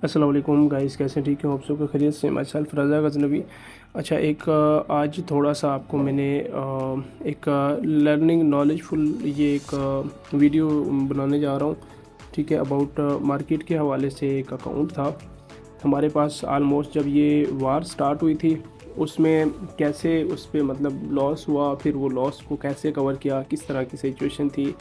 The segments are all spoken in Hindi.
अस्सलाम वालेकुम गाइस, कैसे ठीक है आप सब? खैरियत से? माई सेल्फ रज़ा गज़नवी। अच्छा, आज थोड़ा सा आपको मैंने एक लर्निंग नॉलेजफुल ये एक वीडियो बनाने जा रहा हूँ। ठीक है, अबाउट मार्केट के हवाले से एक अकाउंट था हमारे पास। आलमोस्ट जब ये वार स्टार्ट हुई थी उसमें कैसे उस पर मतलब लॉस हुआ, फिर वो लॉस को कैसे कवर किया, किस तरह की सिचुएशन थी।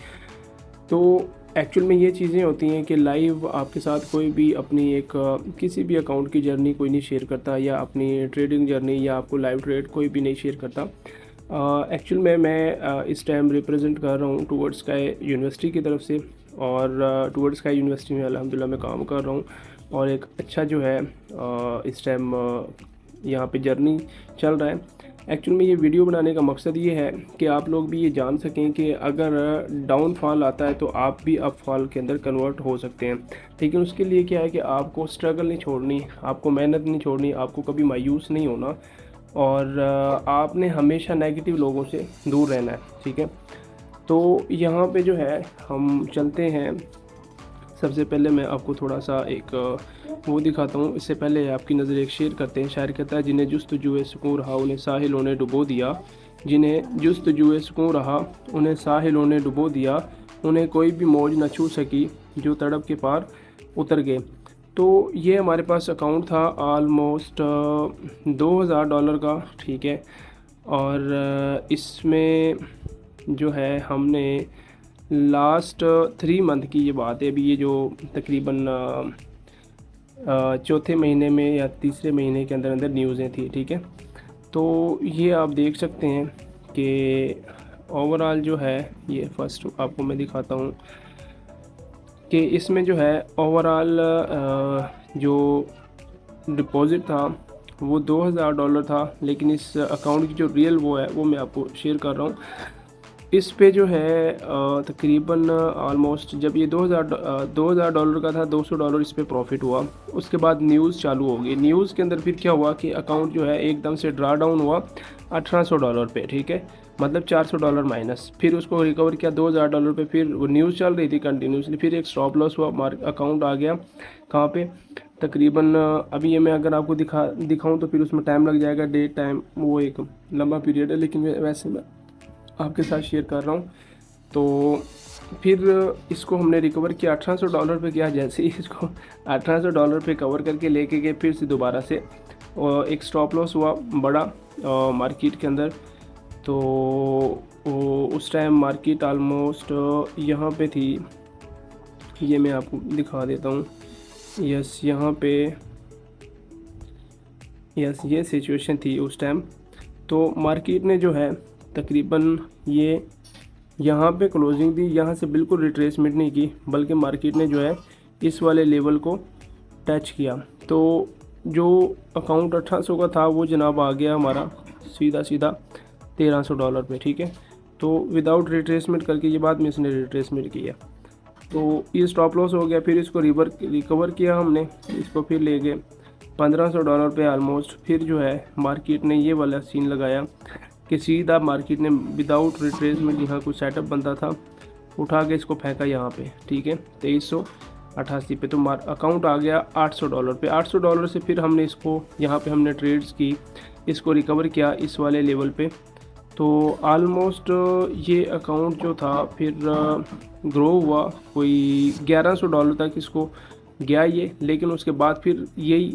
तो एक्चुअल में ये चीज़ें होती हैं कि लाइव आपके साथ कोई भी अपनी एक किसी भी अकाउंट की जर्नी कोई नहीं शेयर करता, या अपनी ट्रेडिंग जर्नी या आपको लाइव ट्रेड कोई भी नहीं शेयर करता। एक्चुअल में मैं इस टाइम रिप्रेजेंट कर रहा हूँ टूवर्ड्स स्काई यूनिवर्सिटी की तरफ से, और टूवर्ड्स स्काई यूनिवर्सिटी में अल्हम्दुलिल्लाह मैं काम कर रहा हूँ। और एक अच्छा जो है इस टाइम यहाँ पे जर्नी चल रहा है। एक्चुअल में ये वीडियो बनाने का मकसद ये है कि आप लोग भी ये जान सकें कि अगर डाउनफॉल आता है तो आप भी अपफॉल के अंदर कन्वर्ट हो सकते हैं। लेकिन उसके लिए क्या है कि आपको स्ट्रगल नहीं छोड़नी, आपको मेहनत नहीं छोड़नी, आपको कभी मायूस नहीं होना, और आपने हमेशा नेगेटिव लोगों से दूर रहना है। ठीक है, तो यहाँ पे जो है हम चलते हैं। सबसे पहले मैं आपको थोड़ा सा एक वो दिखाता हूँ। इससे पहले आपकी नज़र एक शेर करते हैं। शायर कहता है, जिन्हें जुस्तजुए सुकून रहा उन्हें साहिलों ने डुबो दिया। जिन्हें जुस्तजुए सुकून रहा उन्हें साहिलों ने डुबो दिया। उन्हें कोई भी मौज न छू सकी जो तड़प के पार उतर गए। तो ये हमारे पास अकाउंट था आलमोस्ट $2000 का। ठीक है, और इसमें जो है हमने लास्ट 3 मंथ की ये बात है, अभी ये जो तकरीबन चौथे महीने में या तीसरे महीने के अंदर अंदर न्यूज़ें थी। ठीक है, तो ये आप देख सकते हैं कि ओवरऑल जो है ये फर्स्ट आपको मैं दिखाता हूँ कि इसमें जो है ओवरऑल जो डिपॉज़िट था वो $2000 था। लेकिन इस अकाउंट की जो रियल वो है वो मैं आपको शेयर कर रहा हूँ। इस पे जो है तकरीबन ऑलमोस्ट जब ये $2000 का था, $200 इस पे प्रॉफिट हुआ। उसके बाद न्यूज़ चालू हो गई। न्यूज़ के अंदर फिर क्या हुआ कि अकाउंट जो है एकदम से ड्रा डाउन हुआ $1800 पे। ठीक है, मतलब $400 माइनस। फिर उसको रिकवर किया $2000 पे। फिर वो न्यूज़ चल रही थी कंटिन्यूसली। फिर एक स्टॉप लॉस हुआ, अकाउंट आ गया कहाँ पे तकरीबन अभी ये मैं अगर आपको दिखाऊं तो फिर उसमें टाइम लग जाएगा, डेट टाइम, वो एक लंबा पीरियड है। लेकिन वैसे मैं आपके साथ शेयर कर रहा हूँ। तो फिर इसको हमने रिकवर किया $1800 पे किया। जैसे ही इसको $1800 पे कवर करके लेके गए, फिर से दोबारा से एक स्टॉप लॉस हुआ बड़ा मार्केट के अंदर। तो उस टाइम मार्केट आलमोस्ट यहाँ पे थी, ये मैं आपको दिखा देता हूँ। यस, यहाँ पे यस ये सिचुएशन थी उस टाइम। तो मार्केट ने जो है तकरीबन ये यहाँ पे क्लोजिंग दी, यहाँ से बिल्कुल रिट्रेसमेंट नहीं की, बल्कि मार्केट ने जो है इस वाले लेवल को टच किया। तो जो अकाउंट 1800 का था वो जनाब आ गया हमारा सीधा सीधा $1300 पे। ठीक है, तो विदाउट रिट्रेसमेंट करके ये बाद में इसने रिट्रेसमेंट किया, तो ये स्टॉप लॉस हो गया। फिर इसको रिकवर किया हमने, इसको फिर ले गए $1500 पे ऑलमोस्ट। फिर जो है मार्केट ने ये वाला सीन लगाया कि सीधा मार्केट ने विदाउट रिट्रेसमेंट, यहाँ कुछ सेटअप बनता था, उठा के इसको फेंका यहाँ पे। ठीक है, 2388 पे। तो अकाउंट आ गया $800 पे। $800 से फिर हमने इसको यहाँ पे हमने ट्रेड्स की, इसको रिकवर किया इस वाले लेवल पे। तो आलमोस्ट ये अकाउंट जो था फिर ग्रो हुआ, कोई $1100 तक इसको गया ये। लेकिन उसके बाद फिर यही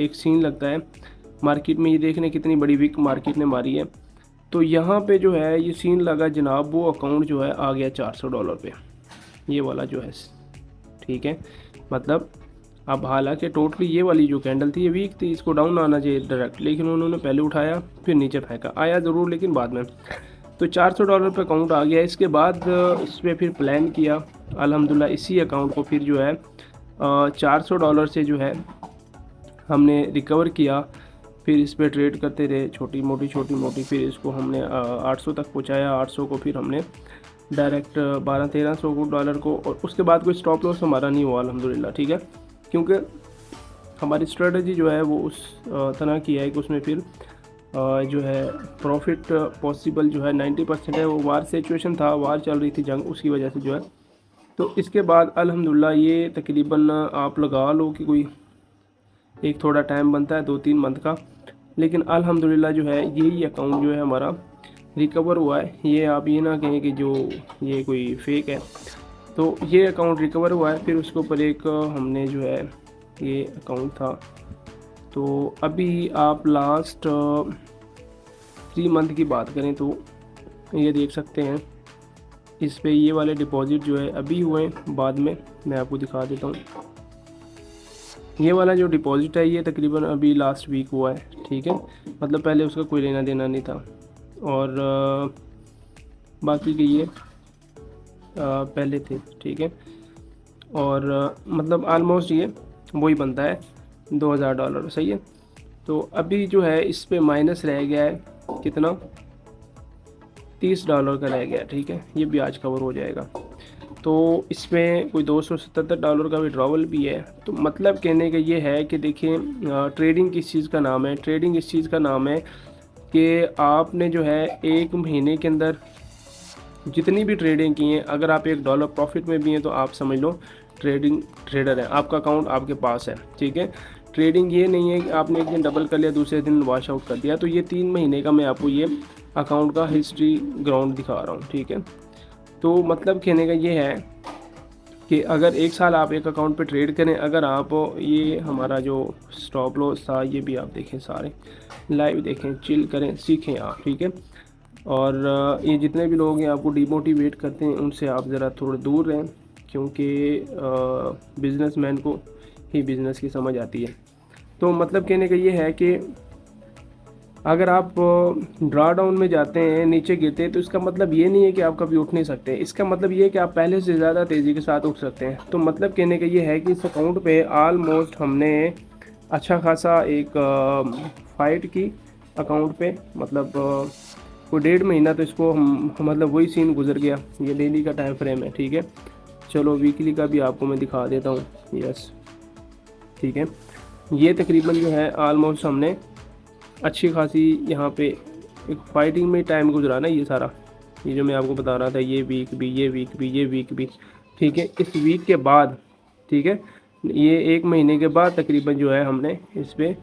एक सीन लगता है मार्केट में। ये देखने कितनी बड़ी वीक मार्केट ने मारी है। तो यहाँ पे जो है ये सीन लगा जनाब, वो अकाउंट जो है आ गया $400 पे, ये वाला जो है। ठीक है, मतलब अब हालांकि टोटली ये वाली जो कैंडल थी ये वीक थी, इसको डाउन आना चाहिए डायरेक्ट, लेकिन उन्होंने पहले उठाया फिर नीचे फेंका, आया ज़रूर लेकिन बाद में। तो $400 पे अकाउंट आ गया। इसके बाद इस पर फिर प्लान किया अल्हम्दुलिल्लाह, इसी अकाउंट को फिर जो है $400 से जो है हमने रिकवर किया। फिर इस पर ट्रेड करते रहे, छोटी मोटी। फिर इसको हमने 800 तक पहुंचाया। 800 को फिर हमने डायरेक्ट 1200-1300 डॉलर को, और उसके बाद कोई स्टॉप लॉस हमारा नहीं हुआ अल्हम्दुलिल्लाह। ठीक है, क्योंकि हमारी स्ट्रेटजी जो है वो उस तरह की है कि उसमें फिर जो है प्रॉफिट पॉसिबल जो है 90% है। वो वार सिचुएशन था, वार चल रही थी जंग, उसकी वजह से जो है। तो इसके बाद अल्हम्दुलिल्लाह ये तकरीबन आप लगा लो कि कोई एक थोड़ा टाइम बनता है 2-3 मंथ का, लेकिन अल्हम्दुलिल्लाह जो है यही अकाउंट जो है हमारा रिकवर हुआ है। ये आप ये ना कहें कि जो ये कोई फेक है, तो ये अकाउंट रिकवर हुआ है। फिर उसके ऊपर एक हमने जो है ये अकाउंट था, तो अभी आप लास्ट 3 मंथ की बात करें तो ये देख सकते हैं इस पे ये वाले डिपॉज़िट जो है अभी हुए हैं, बाद में मैं आपको दिखा देता हूँ। ये वाला जो डिपॉज़िट है ये तकरीबन अभी लास्ट वीक हुआ है, ठीक है, मतलब पहले उसका कोई लेना देना नहीं था। और बाकी के ये पहले थे, ठीक है। और मतलब आलमोस्ट ये वही बनता है $2000, सही है। तो अभी जो है इस पे माइनस रह गया है कितना, $30 का रह गया, ठीक है। ये भी आज कवर हो जाएगा। तो इसमें कोई $277 का विड्रॉवल भी है। तो मतलब कहने का ये है कि देखिए ट्रेडिंग किस चीज़ का नाम है, ट्रेडिंग इस चीज़ का नाम है कि आपने जो है 1 महीने के अंदर जितनी भी ट्रेडिंग की है, अगर आप $1 प्रॉफिट में भी हैं तो आप समझ लो ट्रेडिंग ट्रेडर है, आपका अकाउंट आपके पास है, ठीक है। ट्रेडिंग ये नहीं है कि आपने एक दिन डबल कर लिया दूसरे दिन वॉश आउट कर दिया। तो ये 3 महीने का मैं आपको ये अकाउंट का हिस्ट्री ग्राउंड दिखा रहा हूँ, ठीक है। तो मतलब कहने का ये है कि अगर 1 साल आप एक अकाउंट पे ट्रेड करें, अगर आप ये हमारा जो स्टॉप लॉस था ये भी आप देखें, सारे लाइव देखें, चिल करें, सीखें आप, ठीक है। और ये जितने भी लोग हैं आपको डिमोटिवेट करते हैं उनसे आप ज़रा थोड़ा दूर रहें, क्योंकि बिजनेसमैन को ही बिज़नेस की समझ आती है। तो मतलब कहने का ये है कि अगर आप ड्रा डाउन में जाते हैं, नीचे गिरते हैं, तो इसका मतलब ये नहीं है कि आप कभी उठ नहीं सकते। इसका मतलब ये है कि आप पहले से ज़्यादा तेज़ी के साथ उठ सकते हैं। तो मतलब कहने का ये है कि इस अकाउंट पे आलमोस्ट हमने अच्छा खासा एक फ़ाइट की अकाउंट पे, मतलब कोई 1.5 महीना तो इसको हम मतलब वही सीन गुजर गया। ये डेली का टाइम फ्रेम है, ठीक है। चलो वीकली का भी आपको मैं दिखा देता हूँ, यस, ठीक है। ये तकरीबन जो है आलमोस्ट हमने अच्छी खासी यहाँ पे एक फाइटिंग में टाइम गुजरा ना, ये सारा ये जो मैं आपको बता रहा था, ये वीक भी, ये वीक भी, ये वीक भी, ठीक है। इस वीक के बाद, ठीक है, ये 1 महीने के बाद तकरीबन जो है हमने इस पर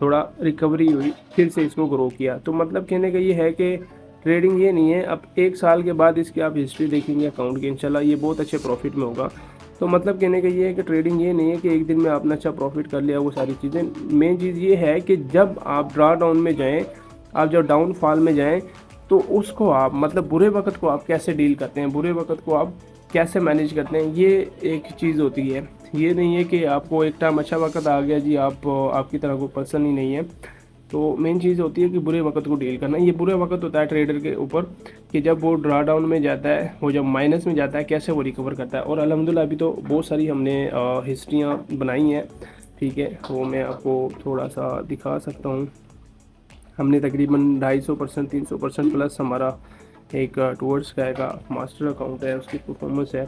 थोड़ा रिकवरी हुई, फिर से इसको ग्रो किया। तो मतलब कहने का ये है कि ट्रेडिंग ये नहीं है, अब 1 साल के बाद इसकी आप हिस्ट्री देखेंगे अकाउंट की, इंशाल्लाह ये बहुत अच्छे प्रॉफिट में होगा। तो मतलब कहने का ये है कि ट्रेडिंग ये नहीं है कि एक दिन में आपने अच्छा प्रॉफिट कर लिया, वो सारी चीज़ें। मेन चीज़ ये है कि जब आप ड्रा डाउन में जाएं, आप जब डाउनफॉल में जाएं, तो उसको आप मतलब बुरे वक्त को आप कैसे डील करते हैं, बुरे वक्त को आप कैसे मैनेज करते हैं, ये एक चीज़ होती है। ये नहीं है कि आपको एक टाइम अच्छा वक्त आ गया जी, आप आपकी तरह कोई पर्सन ही नहीं है। तो मेन चीज़ होती है कि बुरे वक्त को डील करना। ये बुरे वक्त होता है ट्रेडर के ऊपर कि जब वो ड्रा डाउन में जाता है, वो जब माइनस में जाता है, कैसे वो रिकवर करता है। और अल्हम्दुलिल्लाह अभी तो बहुत सारी हमने हिस्ट्रियाँ बनाई हैं, ठीक है, वो मैं आपको थोड़ा सा दिखा सकता हूँ। हमने तकरीबन 250%, 300% प्लस हमारा एक टूवर्ड्स का मास्टर अकाउंट है, उसकी परफॉर्मेंस है,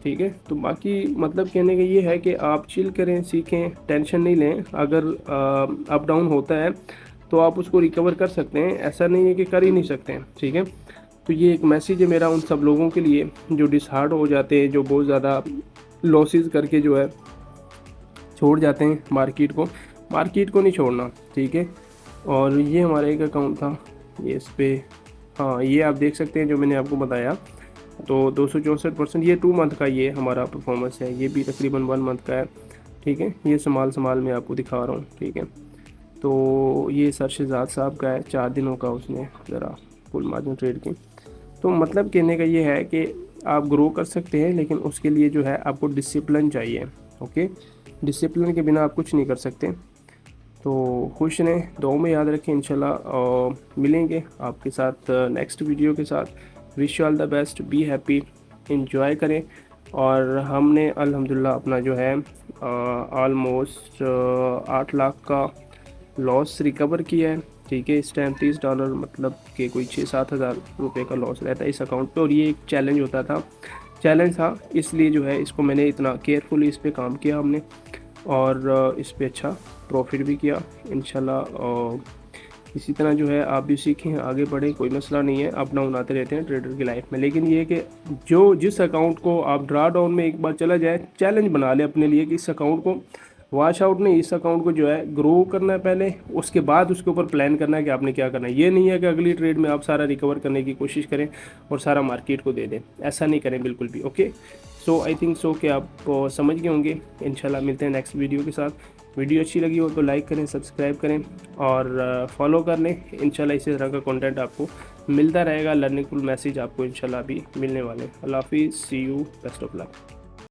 ठीक है। तो बाकी मतलब कहने का ये है कि आप चिल करें, सीखें, टेंशन नहीं लें। अगर अप डाउन होता है तो आप उसको रिकवर कर सकते हैं, ऐसा नहीं है कि कर ही नहीं सकते हैं, ठीक है। तो ये एक मैसेज है मेरा उन सब लोगों के लिए जो डिसहार्ट हो जाते हैं, जो बहुत ज़्यादा लॉसेस करके जो है छोड़ जाते हैं मार्केट को नहीं छोड़ना, ठीक है। और ये हमारा एक अकाउंट था, ये इस पर, हाँ, ये आप देख सकते हैं जो मैंने आपको बताया। तो 264%, ये 2 मंथ का ये हमारा परफॉर्मेंस है, ये भी तकरीबन 1 मंथ का है, ठीक है। ये संभाल मैं आपको दिखा रहा हूँ, ठीक है। तो ये सर शहजाद साहब का है, 4 दिनों का उसने ज़रा फुल मार्जिन ट्रेड की। तो मतलब कहने का ये है कि आप ग्रो कर सकते हैं, लेकिन उसके लिए जो है आपको डिसिप्लिन चाहिए, ओके। डिसिप्लिन के बिना आप कुछ नहीं कर सकते। तो खुश रहें, दुआ में याद रखें, इंशाल्लाह मिलेंगे आपके साथ नेक्स्ट वीडियो के साथ। Wish all the best, be happy, enjoy करें। और हमने अल्हम्दुलिल्लाह अपना जो है ऑलमोस्ट 8 लाख का लॉस रिकवर किया है, ठीक है। इस टाइम $30 मतलब कि कोई 6-7 हज़ार रुपये का लॉस रहता है इस अकाउंट पे। और ये एक चैलेंज था, इसलिए जो है इसको मैंने इतना केयरफुली इस पर काम किया हमने, और इस पर अच्छा प्रॉफिट भी किया इंशाल्लाह। इसी तरह जो है आप भी सीखें, आगे बढ़ें, कोई मसला नहीं है, अप डाउन आते रहते हैं ट्रेडर की लाइफ में। लेकिन ये है कि जिस अकाउंट को आप ड्रा डाउन में एक बार चला जाए, चैलेंज बना लें अपने लिए कि इस अकाउंट को वॉश आउट ने इस अकाउंट को जो है ग्रो करना है पहले, उसके बाद उसके ऊपर प्लान करना है कि आपने क्या करना है। ये नहीं है कि अगली ट्रेड में आप सारा रिकवर करने की कोशिश करें और सारा मार्केट को दे दें, ऐसा नहीं करें बिल्कुल भी। Okay, so I think so कि आप समझ गए होंगे। इंशाल्लाह मिलते हैं नेक्स्ट वीडियो के साथ। वीडियो अच्छी लगी हो तो लाइक करें, सब्सक्राइब करें और फॉलो कर लें। इंशाल्लाह इसी तरह का कंटेंट आपको मिलता रहेगा, लर्निंगफुल मैसेज आपको इंशाल्लाह भी मिलने वाले हैं। अल्लाह हाफिज़, सी यू, बेस्ट ऑफ लक।